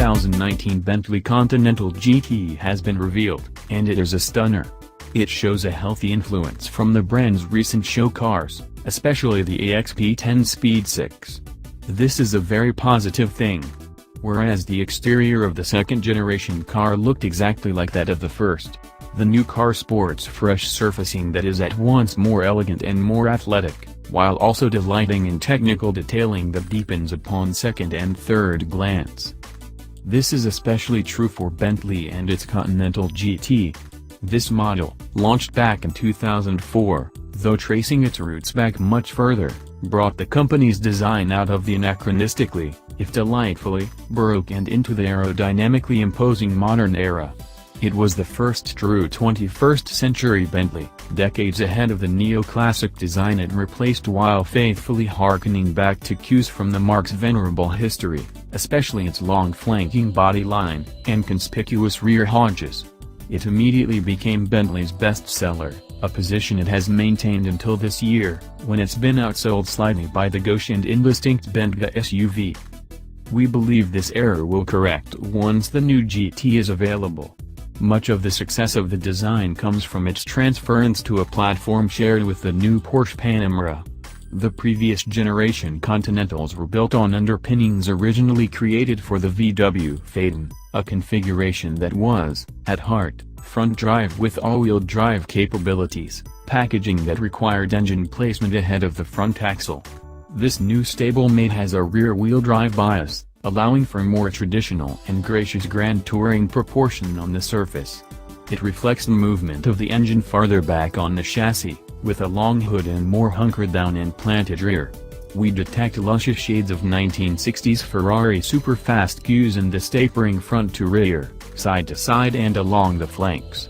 2019 Bentley Continental GT has been revealed, and it is a stunner. It shows a healthy influence from the brand's recent show cars, especially the EXP10 Speed 6. This is a very positive thing. Whereas the exterior of the second-generation car looked exactly like that of the first, the new car sports fresh surfacing that is at once more elegant and more athletic, while also delighting in technical detailing that deepens upon second and third glance. This is especially true for Bentley and its Continental GT. This model, launched back in 2004, though tracing its roots back much further, brought the company's design out of the anachronistically, if delightfully, baroque and into the aerodynamically imposing modern era. It was the first true 21st century Bentley, decades ahead of the neoclassic design it replaced while faithfully harkening back to cues from the marque's venerable history, especially its long flanking body line, and conspicuous rear haunches. It immediately became Bentley's bestseller, a position it has maintained until this year, when it's been outsold slightly by the gauche and indistinct bentayga SUV. We believe this error will correct once the new GT is available. Much of the success of the design comes from its transference to a platform shared with the new Porsche Panamera. The previous generation Continentals were built on underpinnings originally created for the VW Phaeton, a configuration that was, at heart, front drive with all-wheel drive capabilities, packaging that required engine placement ahead of the front axle. This new stablemate has a rear-wheel drive bias, allowing for more traditional and gracious grand touring proportion on the surface. It reflects the movement of the engine farther back on the chassis, with a long hood and more hunkered down and planted rear. We detect luscious shades of 1960s Ferrari superfast cues in this tapering front to rear, side to side and along the flanks.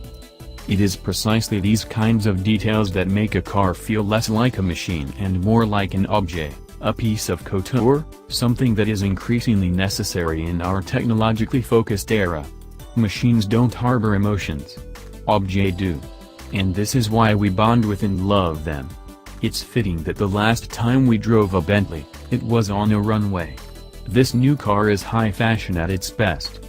It is precisely these kinds of details that make a car feel less like a machine and more like an objet, a piece of couture, something that is increasingly necessary in our technologically focused era. Machines don't harbor emotions. Objets do. And this is why we bond with and love them. It's fitting that the last time we drove a Bentley, it was on a runway. This new car is high fashion at its best.